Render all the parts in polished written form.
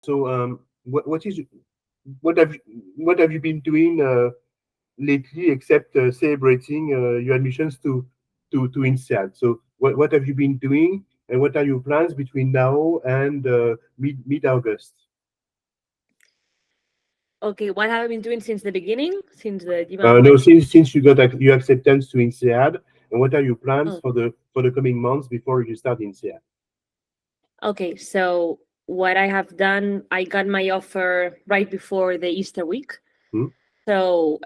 So what have you been doing lately, except celebrating your admissions to INSEAD? So what have you been doing, and what are your plans between now and mid August? Okay, what have I been doing since the beginning? Since the GMAT No, foundation? since you got your acceptance to INSEAD, and what are your plans Oh, for the coming months before you start INSEAD? okay, so what I have done, I got my offer right before the Easter week. Hmm? So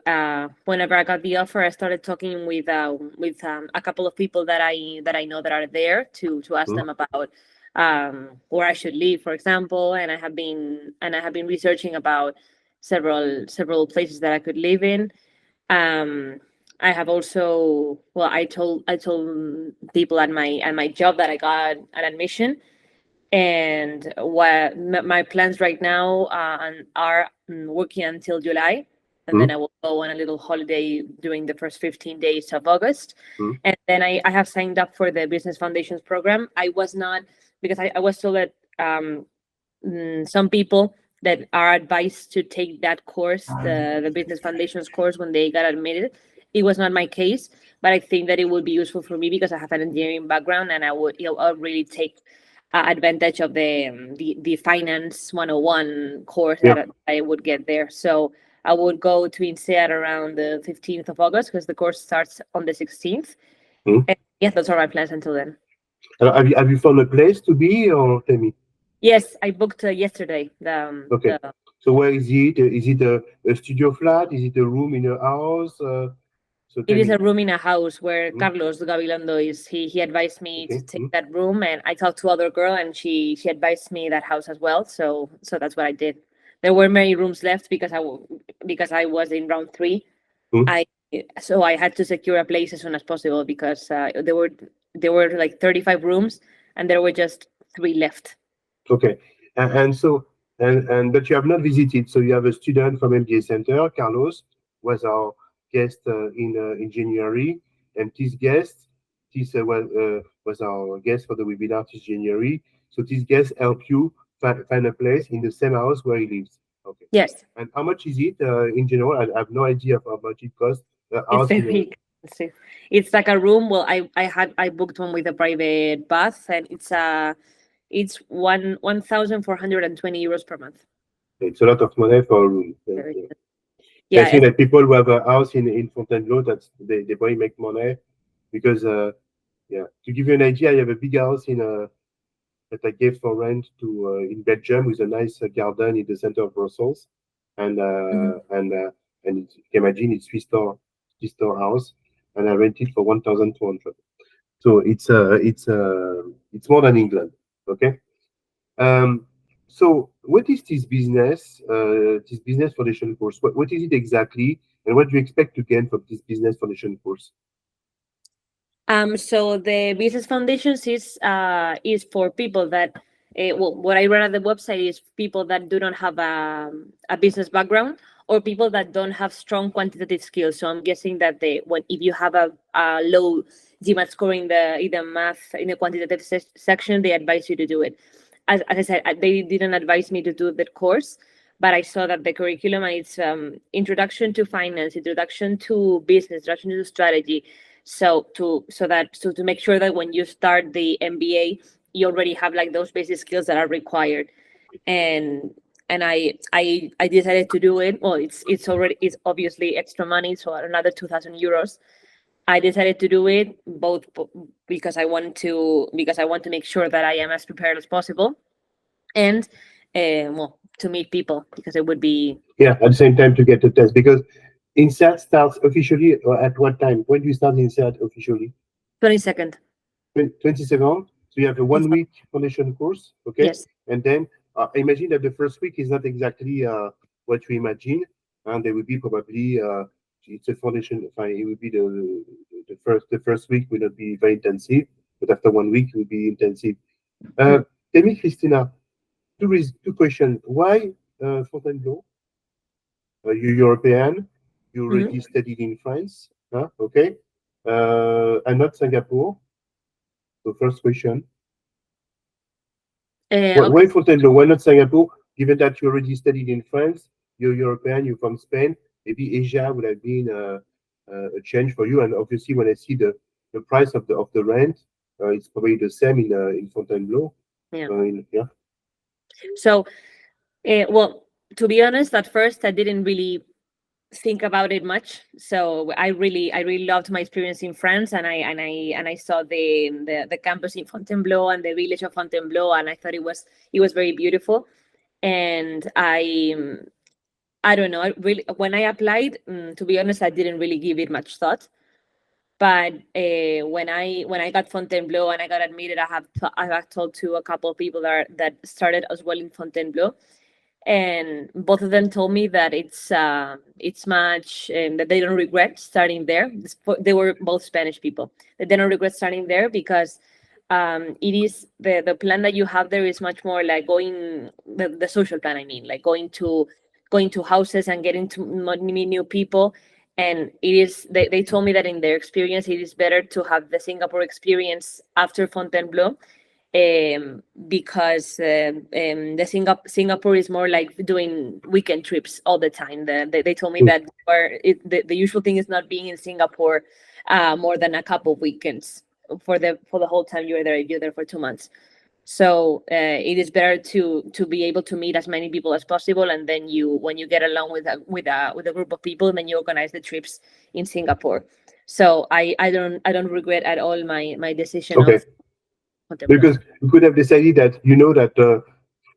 whenever I got the offer, I started talking with a couple of people that I know that are there to ask Hmm? them about where I should live, for example. And I have been researching about several places that I could live in. Um, I have also, well, I told people at my job that I got an admission, and what my plans right now are working until July, and Hmm? then I will go on a little holiday during the first 15 days of August. Hmm? And then I have signed up for the Business Foundations program. I was not, because I was told that some people that are advised to take that course, the Business Foundations course, when they got admitted. It was not my case, but I think that it would be useful for me because I have an engineering background, and I'll really take advantage of the finance 101 course Yeah. that I would get there. So I would go to INSEAD around the 15th of August because the course starts on the 16th. Hmm? And yeah, those are my plans until then. Have you found a place to be, or tell me? Yes, I booked yesterday Okay. the So where is it? Is it a studio flat? Is it a room in a house? So It tell is me. a room in a house where Hmm? Carlos Gabilondo is. He advised me to Okay. take Hmm? that room, and I talked to other girl, and she advised me that house as well. So that's what I did. There were many rooms left because I was in round three. Hmm? I So I had to secure a place as soon as possible because there were like 35 rooms, and there were just three left. Okay. And so but you have not visited. So you have a student from MBA Center, Carlos, was our guest in January, and this was our guest for the webinar this January. So this guest help you find a place in the same house where he lives. Okay. Yes, And how much is it in general? I have no idea of how much it costs. A it's house in a very expensive. It's like a room. Well, I booked one with a private bath, and it's 1,420 euros per month. it's a lot of money for a room. Very Yeah. I Yeah, think that people who have a house in Fontainebleau, that's they probably make money because yeah. To give you an idea, I have a big house in that I gave for rent to in Belgium with a nice garden in the center of Brussels, and mhm. you can imagine it's three store house, and I rent it for 1,200. So it's more than England. Okay. Um, so what is this business foundation course? What is it exactly, and what do you expect to gain from this business foundation course? So the business foundations is for people that, well, what I read at the website is people that do not have a business background, or people that don't have strong quantitative skills. So I'm guessing that if you have a low GMAT score in the math in the quantitative section, they advise you to do it. As I said, they didn't advise me to do that course, but I saw that the curriculum, and it's introduction to finance, introduction to business, introduction to strategy. So to make sure that when you start the MBA, you already have like those basic skills that are required. And and I decided to do it. Well, it's obviously extra money, so another 2,000 euros. I decided to do it both because I want to make sure that I am as prepared as possible, and well, to meet people, because it would be Yeah, at the same time to get the test because INSEAD starts officially at what time? When do you start INSEAD officially? 22nd 22nd. So you have a of 1 week foundation course, okay? yes. And then I imagine that the first week is not exactly what you imagine, and there will be probably it's a foundation. Fine, it will be the first week will not be very intensive, but after 1 week it will be intensive. Mm. Uh, Tell me, Christina, two questions. Why Fontainebleau? You're European. You Mhm. already studied in France, huh? Okay. And not Singapore. So first question. Okay. Why Fontainebleau? Why not Singapore? given that you already studied in France, you're European, you're from Spain, maybe Asia would have been a change for you. And obviously, when I see the price of the rent, it's probably the same in Fontainebleau. Yeah. Yeah. So, well, to be honest, at first I didn't really think about it much. So I really loved my experience in France, and I saw the campus in Fontainebleau and the village of Fontainebleau, and I thought it was very beautiful. And I don't know, I really, when I applied, to be honest, I didn't really give it much thought. But when I got Fontainebleau and I got admitted, I have talked to a couple of people that started as well in Fontainebleau, and both of them told me that it's much, that they don't regret starting there. They were both Spanish people, that they don't regret starting there because it is the plan that you have there is much more like going the social plan. I mean, like going to houses and getting to meet new people. And it is they told me that in their experience, it is better to have the Singapore experience after Fontainebleau, because Singapore is more like doing weekend trips all the time. They told me that the usual thing is not being in Singapore more than a couple of weekends for the whole time you're there. You're there for 2 months. So it is better to be able to meet as many people as possible, and then when you get along with a group of people, then you organize the trips in Singapore. So I don't regret at all my decision Okay. of Fontainebleau. Because you could have decided that that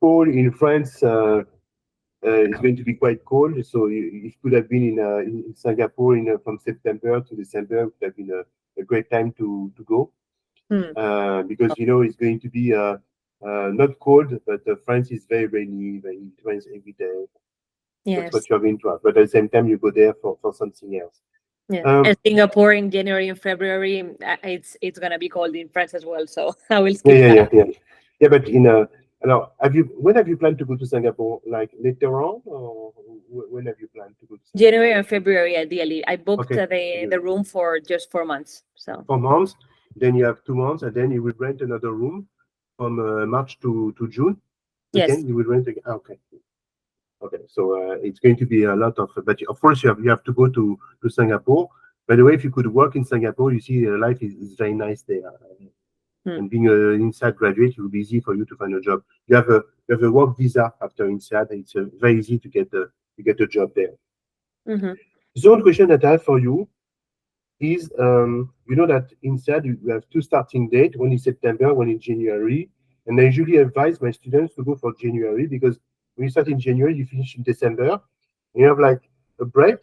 fall in France is going to be quite cold, so it could have been in Singapore from September to December. It would have been a great time to go, because it's going to be not cold, but France is very rainy, it rains every day. That's what Yes. you're going to have. But at the same time, you go there for something else. Yeah. And Singapore in January and February, it's gonna be cold in France as well. So I will skip that. Yeah. But now, when have you planned to go to Singapore? Like later on, or when have you planned to go to Singapore? January and February, ideally. I booked Okay. the room for just 4 months. So 4 months, then you have 2 months, and then you will rent another room from March to June. yes. Again, you will rent again. Okay. Okay, so it's going to be a lot of, but of course you have to go to Singapore. By the way, if you could work in Singapore, you see life is very nice there. And being an INSEAD graduate, it will be easy for you to find a job. You have a work visa after INSEAD, and it's very easy to get a job there. The one question that I have for you is, that INSEAD you have two starting dates, one in September, one in January, and I usually advise my students to go for January, because when you start in January, you finish in December. You have like a break,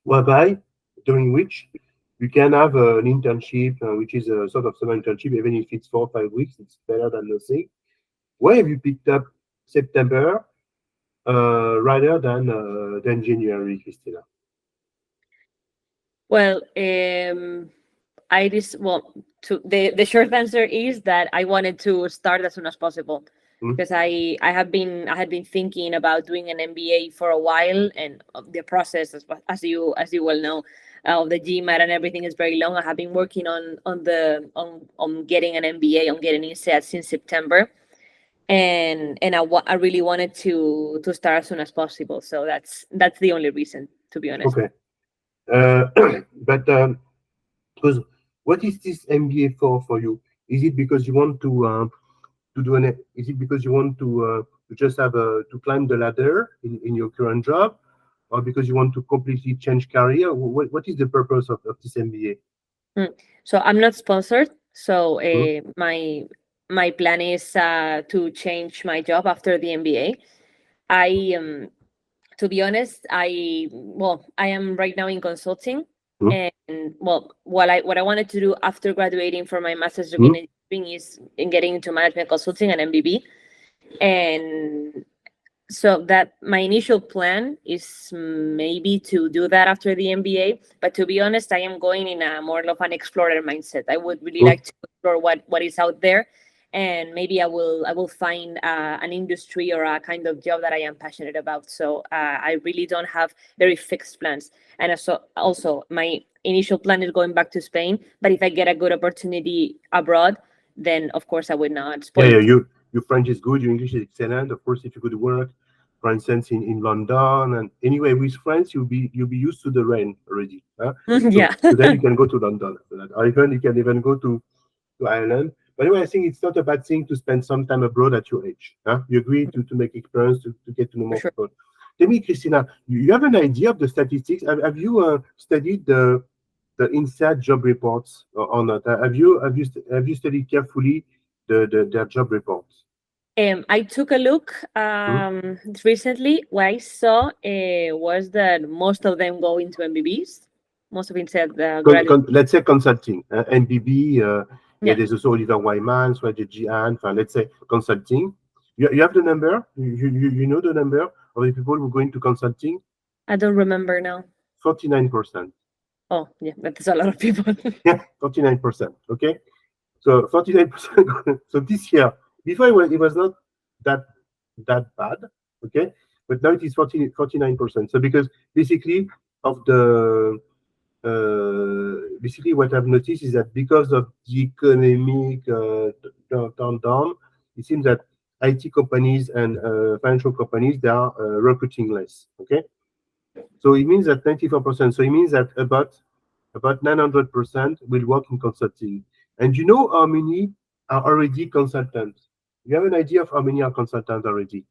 whereby during which you can have an internship, which is a sort of summer internship, even if it's 4 or 5 weeks, it's better than nothing. Why have you picked up September rather than January, Cristina? Well, the short answer is that I wanted to start as soon as possible, because I had been thinking about doing an MBA for a while, and the process, as you well know, of the GMAT and everything is very long. I have been working on getting an MBA, on getting INSEAD since September, and I really wanted to start as soon as possible. So that's the only reason, to be honest. Okay. But because what is this MBA for you? Is it because you want to do is it because you want to just have to climb the ladder in your current job, or because you want to completely change career? What is the purpose of this MBA? So I'm not sponsored. So my plan is to change my job after the MBA. To be honest, I am right now in consulting, and what I wanted to do after graduating for my master's degree in engineering is in getting into management consulting and MBB. And so that my initial plan is maybe to do that after the MBA. But to be honest, I am going in a more of an explorer mindset. I would really like to explore what is out there, and maybe I will find an industry or a kind of job that I am passionate about. So I really don't have very fixed plans. And also my initial plan is going back to Spain. But if I get a good opportunity abroad, then of course I would not spoil. Yeah, your French is good, your English is excellent. Of course, if you could work, for instance, in London, and anyway, with France, you'll be used to the rain already. Huh? Yeah. So then you can go to London, or even you can even go to Ireland. But anyway, I think it's not a bad thing to spend some time abroad at your age. Huh? You agree to make experience, to get to know For more sure. people. Tell me, Christina, you have an idea of the statistics? Have you studied the INSEAD job reports or not? Have you studied carefully their job reports? I took a look Hmm? recently. What I saw was that most of them go into MBBs. Most of it said graduate. Let's say consulting, NBB. Yeah, Yeah, there's also Oliver Wyman, strategy, and let's say consulting. You have the number? You know the number of the people who go into consulting? I don't remember now. 49%. Oh, yeah, that's a lot of people. Yeah, 49%. Okay. So 49%. So this year, before it was not that bad. Okay. But now it is 49%. So because basically of the basically what I've noticed is that because of the economic down, it seems that IT companies and financial companies, they are recruiting less. Okay. So it means that 94%. So it means that about 900% will work in consulting. And you know how many are already consultants? You have an idea of how many are consultants already?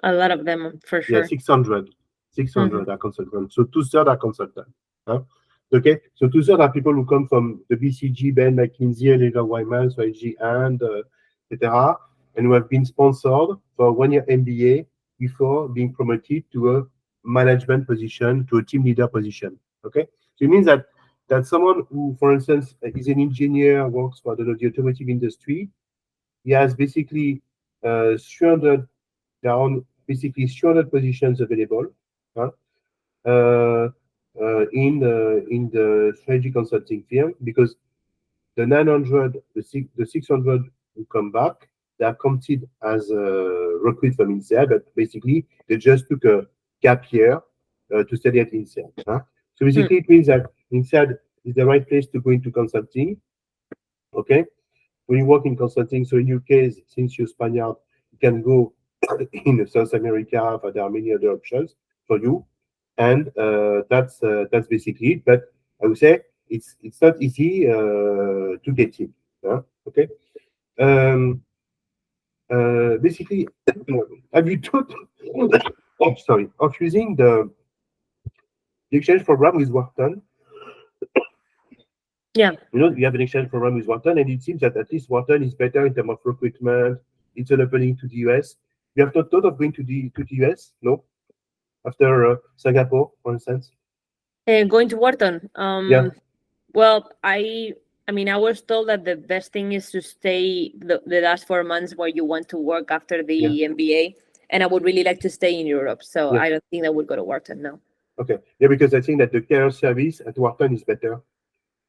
A lot of them, for Yeah, sure. 600. Hmm. 600 are consultants. So two-thirds are consultants. Huh? Okay, so two-thirds are people who come from the BCG, Ben, McKinsey, Lever Wyman, SG, and etc., and who have been sponsored for a 1-year MBA before being promoted to a management position, to a team leader position. Okay, so it means that someone who, for instance, is an engineer, works for the automotive industry, he has basically 300 down, basically 300 positions available. Huh? uh, in the strategy consulting firm, because the 900, the 600 who come back, they are counted as recruit from INSEAD, but basically they just took a gap year to study at INSEAD. Huh? So Hmm. basically it means that INSEAD is the right place to go into consulting. Okay, when you work in consulting, so in your case, since you're Spaniard, you can go in South America, but there are many other options for you, and that's basically it. But I would say it's not easy to get in. Okay. Um, Basically, have you thought? Oh, sorry, of using the exchange program with Wharton? Yeah. You know, you have an exchange program with Wharton, and it seems that at least Wharton is better in terms of recruitment. It's an opening to the US. You have not thought of going to the US? No, after Singapore, for instance. Going to Wharton. Yeah, Well, I mean, I was told that the best thing is to stay the last 4 months where you want to work after yeah, the MBA, and I would really like to stay in Europe. So yeah. I don't think I would go to Wharton now. Okay, yeah, because I think that the care service at Wharton is better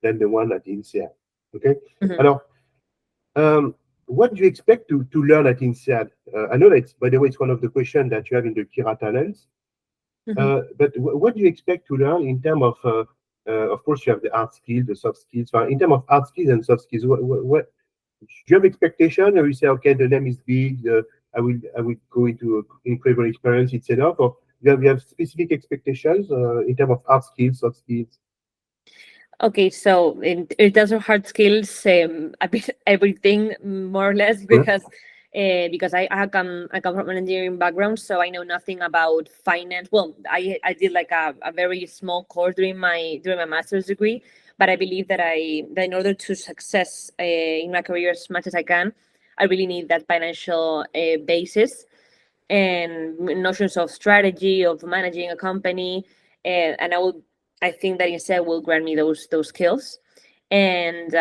than the one at INSEAD. Okay, Hmm. alors, what do you expect to learn at INSEAD? I know that, by the way, it's one of the questions that you have in the Kira Talents. Hmm. But what do you expect to learn in terms of course, you have the hard skills, the soft skills. In terms of hard skills and soft skills, what do you have expectation, or you say, okay, the name is big, I will go into an incredible experience, it's enough, or you have specific expectations in terms of hard skills, soft skills? Okay, so in terms of hard skills, a bit everything more or less Yeah, because I come from an engineering background, so I know nothing about finance. Well, I did like a very small course during my master's degree, but I believe that in order to success in my career as much as I can, I really need that financial basis and notions of strategy of managing a company, and I think that instead will grant me those skills. And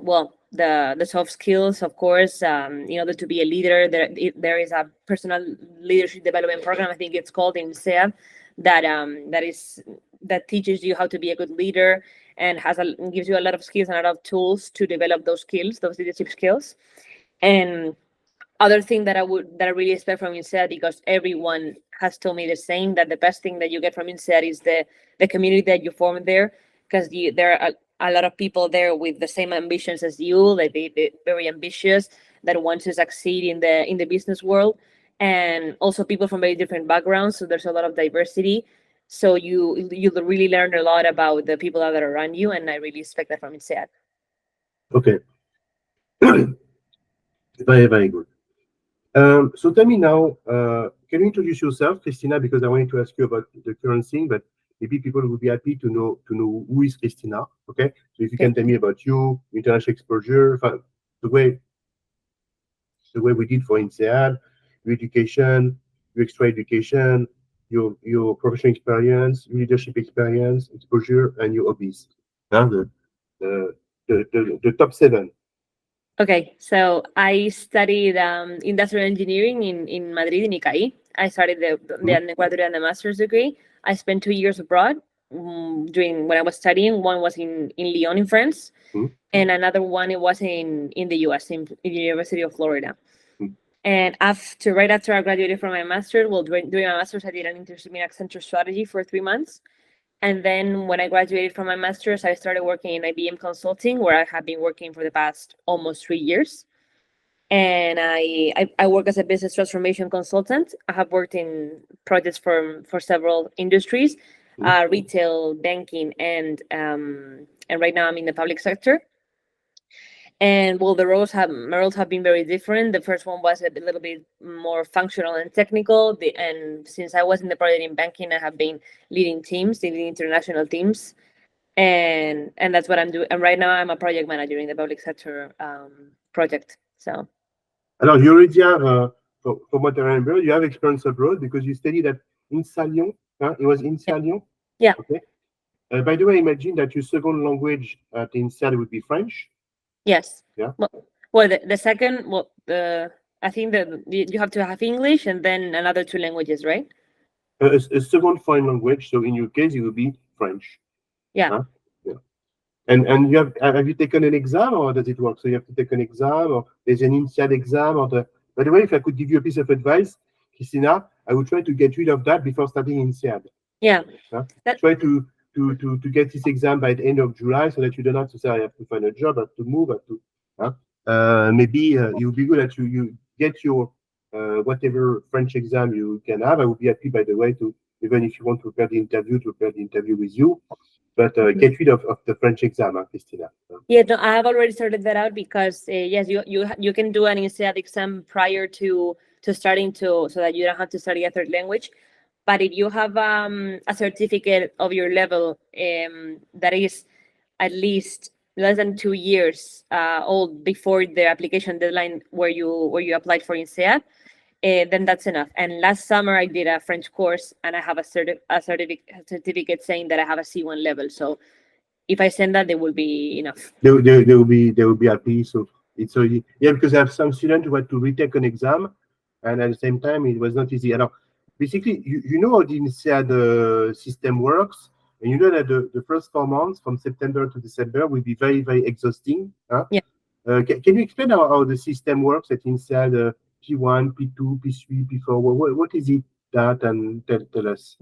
well, the soft skills, of course, in order to be a leader, there is a personal leadership development program, I think it's called INSEAD, that teaches you how to be a good leader and gives you a lot of skills and a lot of tools to develop those skills, those leadership skills. And other thing that I really expect from INSEAD, because everyone has told me the same, that the best thing that you get from INSEAD is the community that you form there, because there are a lot of people there with the same ambitions as you, like they're very ambitious. that want to succeed in the business world, and also people from very different backgrounds. So there's a lot of diversity. So you really learn a lot about the people that are around you, and I really expect that from INSEAD. Okay. Very, very good. So tell me now, can you introduce yourself, Cristina? Because I wanted to ask you about the current thing, but maybe people would be happy to know who is Cristina. Okay, so if you can tell me about you, international exposure, the way we did for INSEAD, your education, your extra education, your professional experience, leadership experience, exposure, and your hobbies. Huh? The top 7. Okay, so I studied industrial engineering in Madrid, in ICAI. I started the undergraduate and the master's degree. I spent 2 years abroad during when I was studying. One was in Lyon, in France, and another one it was in the US, in the University of Florida. And right after I graduated from my master's, well, during my master's, I did an internship in Accenture strategy for 3 months. And then when I graduated from my master's, I started working in IBM Consulting, where I have been working for the past almost 3 years. And I work as a business transformation consultant. I have worked in projects for several industries, retail, banking, and right now I'm in the public sector. And well, my roles have been very different. The first one was a little bit more functional and technical. And since I was in the project in banking, I have been leading international teams, and that's what I'm doing. And right now, I'm a project manager in the public sector project. So. Alors, you already have, from what I remember, you have experience abroad because you studied at INSEAD Lyon. Huh? It was INSEAD Lyon? Yeah. Okay. By the way, imagine that your second language at INSEAD would be French. Yes. Yeah. Well, the second, I think that you have to have English and then another 2 languages, right? A second foreign language. So in your case, it would be French. Yeah. Huh? Yeah. And you have you taken an exam, or does it work? So you have to take an exam, or there's an INSEAD exam, or the. By the way, if I could give you a piece of advice, Cristina, I would try to get rid of that before starting INSEAD. Yeah. Huh? Try to get this exam by the end of July, so that you don't have to say I have to find a job, I have to move, I have to. Maybe it would be good that you get your whatever French exam you can have. I would be happy, by the way, to even if you want to prepare the interview with you. But get rid of the French exam, Cristina. Yeah, no, I have already sorted that out because yes, you can do an INSEAD exam prior to starting so that you don't have to study a third language. But if you have a certificate of your level that is at least less than 2 years old before the application deadline where you applied for INSEAD, then that's enough. And last summer I did a French course, and I have a certificate saying that I have a C1 level. So if I send that, they will be enough. They will be happy. So it's yeah, because I have some students who had to retake an exam, and at the same time it was not easy. Now, basically, you know how the INSEAD system works, and you know that the first 4 months from September to December will be very, very exhausting. Huh? Yeah. Can you explain how the system works at INSEAD? P1, P2, P3, P4. What is it that, and tell us?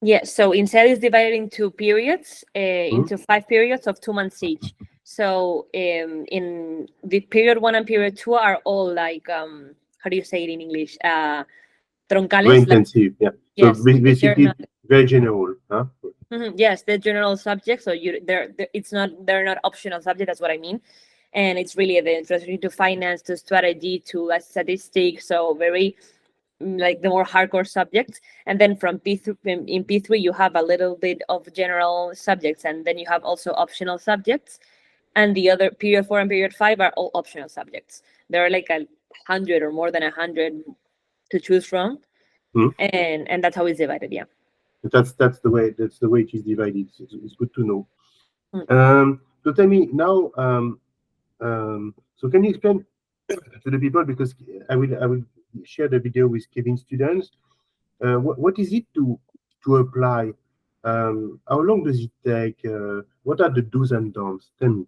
Yeah, so INSEAD is divided into periods, into 5 periods of 2 months each. So in the period 1 and period 2 are all like how do you say it in English? Troncales. Very intensive, yeah. Yes, so basically very general, huh? Yes, the general subjects. So they're not optional subjects. That's what I mean. And it's really the introduction to finance, to strategy, to statistics. So very like the more hardcore subjects. And then from P3, in P3 you have a little bit of general subjects, and then you have also optional subjects. And the other period 4 and period 5 are all optional subjects. There are like 100 or more than 100 to choose from. And that's how it's divided. Yeah. That's the way it is divided. It's good to know. So tell me now. So can you explain to the people, because I will share the video with Kevin's students. What is it to apply? How long does it take? What are the do's and don'ts? Tell me.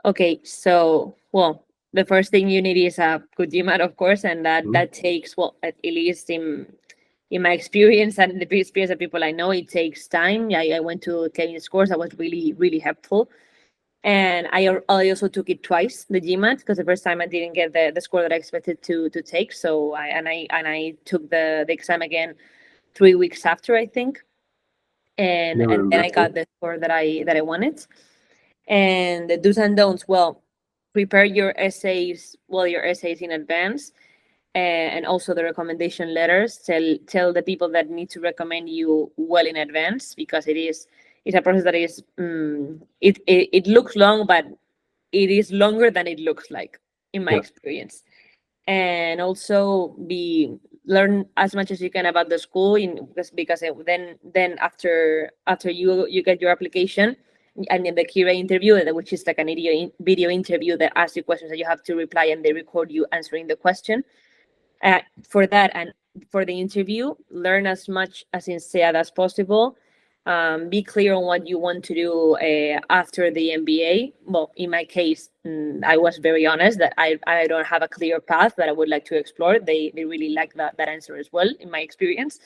Okay, so well, the first thing you need is a good GMAT, of course, and that takes, well, at least in my experience and the experience of people I know, it takes time. I went to Kevin's course. That was really, really helpful. And I also took it twice, the GMAT, because the first time I didn't get the score that I expected to take. So I took the exam again 3 weeks after, I think, Yeah, I and then remember. I got the score that I wanted. And the do's and don'ts, well, prepare your essays, your essays in advance, and also the recommendation letters. Tell the people that need to recommend you well in advance, because it's a process that is it looks long, but it is longer than it looks like, in my Yeah, experience. And also be learn as much as you can about the school, because then after you get your application, and in the QA interview, which is like an video interview that asks you questions that you have to reply, and they record you answering the question. For that, and for the interview, learn as much as INSEAD as possible. Be clear on what you want to do after the MBA. Well, in my case, I was very honest that I don't have a clear path that I would like to explore. They really like that answer as well, in my experience.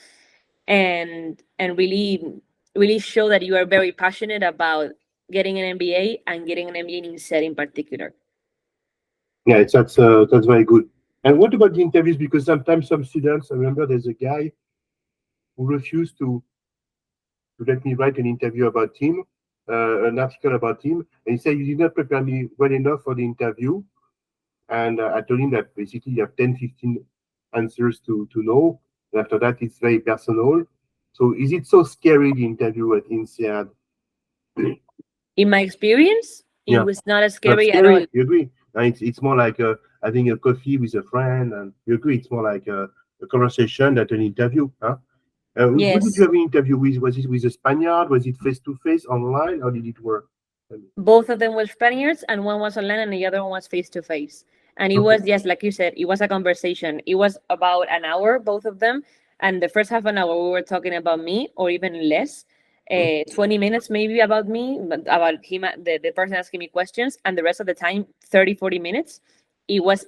And really show that you are very passionate about getting an MBA, and getting an MBA in INSEAD in particular. yeah, that's very good. And what about the interviews? Because sometimes some students, I remember there's a guy who refused to let me write an interview about him, an article about him, and he said, "You did not prepare me well enough for the interview." And I told him that basically you have 10, 15 answers to know. And after that, it's very personal. So is it so scary, the interview at INSEAD? In my experience, it Yeah, was not as not scary at all. scary. You agree? And it's more like having a coffee with a friend, and you agree. It's more like a conversation than an interview. Huh? Who did you Yes, have an interview with? Was it with a Spaniard? Was it face to face, online? How did it work? both of them were Spaniards, and one was online, and the other one was face to face. And it Okay. was, yes, like you said, it was a conversation. It was about an hour, both of them. And the first half an hour, we were talking about me, or even less. 20 minutes maybe about me, but about him, the person asking me questions. And the rest of the time, 30, 40 minutes, it was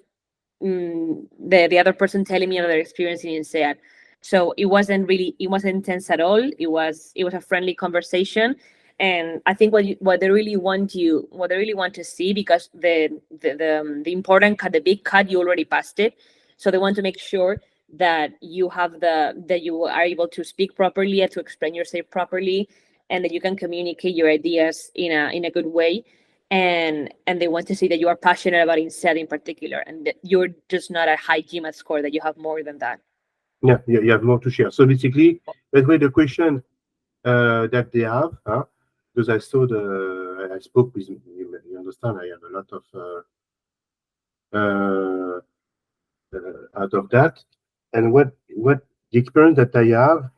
the other person telling me another experience in INSEAD. So it wasn't intense at all. It was a friendly conversation. And I think what they really want to see, because the important cut, the big cut, you already passed it. So they want to make sure that you are able to speak properly and to explain yourself properly, and that you can communicate your ideas in a good way. And they want to see that you are passionate about INSEAD in particular, and that you're just not a high GMAT score, that you have more than that. Yeah, yeah, you have more to share. So basically, that's why the question that they have, huh? Because I spoke with, you understand, I have a lot of uh, out of that. And what the experience that I have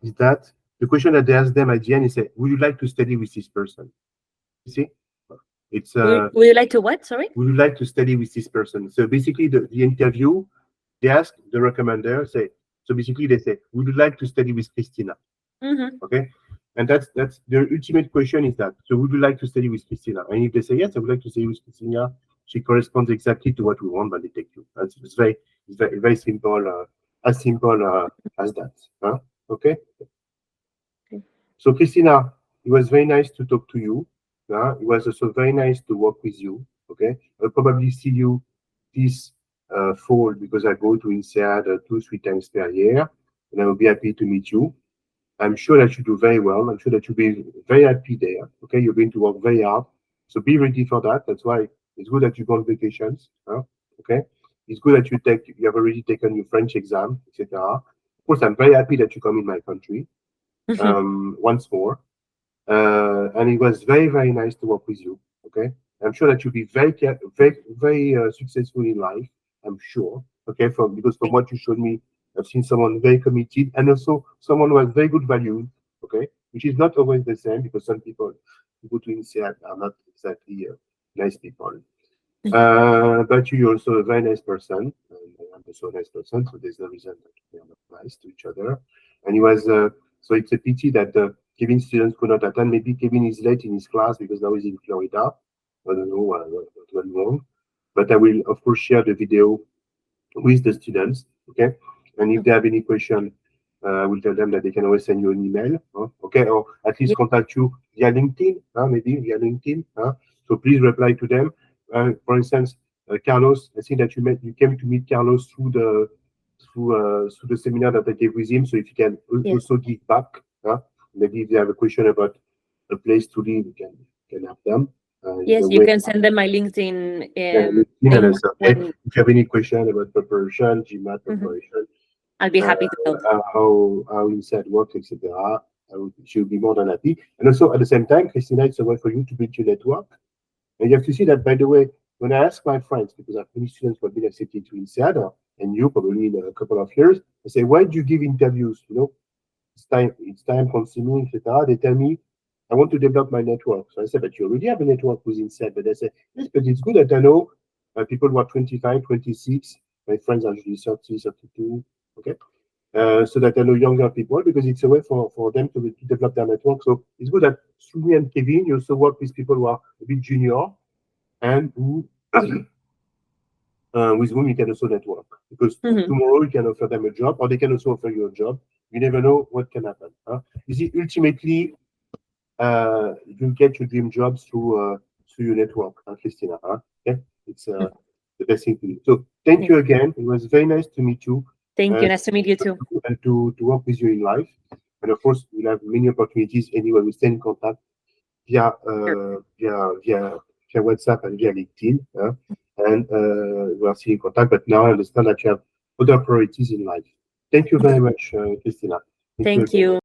is that the question that they ask them at the end is, say, would you like to study with this person? You see, it's Would you like to what? Sorry. would you like to study with this person? So basically, the interview, they ask the recommender, say, so basically they say, would you like to study with Cristina? Mm-hmm. Okay. And that's the ultimate question, is that, so would you like to study with Cristina? And if they say yes, I would like to study with Cristina, she corresponds exactly to what we want, but they take you. It's very simple, as simple as that. Huh? Okay. Okay. So Cristina, it was very nice to talk to you. It was also very nice to work with you. Okay. I'll probably see you this fall, because I go to INSEAD 2, 3 times per year, and I will be happy to meet you. I'm sure that you do very well. I'm sure that you'll be very happy there. Okay, you're going to work very hard. So be ready for that. That's why it's good that you go on vacations. Okay, it's good that you have already taken your French exam, etc. Of course, I'm very happy that you come in my country once more. And it was very, very nice to work with you. Okay, I'm sure that you'll be very, very successful in life. I'm sure. Okay, because from what you showed me, I've seen someone very committed, and also someone who has very good values. Okay, which is not always the same, because some people who go to INSEAD are not exactly nice people. But you're also a very nice person, and I'm also a nice person, so there's no reason that we are not nice to each other. And he was so it's a pity that Kevin students could not attend. Maybe Kevin is late in his class because now he's in Florida. I don't know what went wrong, but I will of course share the video with the students. Okay, and if they have any question, I will tell them that they can always send you an email. Okay, or at least Yeah. contact you via LinkedIn. Maybe via LinkedIn. So please reply to them. For instance, Carlos, I think that you came to meet Carlos through the seminar that I gave with him. So if you can also give back, maybe if you have a question about a place to live, you can have them. Yes, you can send them my LinkedIn. If you have any question about preparation, GMAT preparation, I'll be happy to help. How INSEAD works, etc. She'll be more than happy. And also at the same time, Cristina, it's a way for you to build your network. And you have to see that, by the way, when I ask my friends, because I have many students who have been accepted to INSEAD, and you probably in a couple of years, I say, why do you give interviews? It's time consuming, etc. They tell me, I want to develop my network. So I said, but you already have a network with INSEAD. But I said, yes, but it's good that I know people who are 25, 26. My friends are usually 30, 32. Okay. So that I know younger people, because it's a way for them to develop their network. So it's good that through me and Kevin, you also work with people who are a bit junior and who with whom you can also network. Because tomorrow you can offer them a job, or they can also offer you a job. You never know what can happen. You see, ultimately, you get your dream jobs through your network, Cristina. Okay? It's the best thing to do. So thank you again. It was very nice to meet you. Thank you. Nice to meet you too. And to work with you in life. And of course, we'll have many opportunities anyway. We stay in contact via WhatsApp and via LinkedIn. And we are still in contact. But now I understand that you have other priorities in life. Thank you very much, Cristina. Thank you.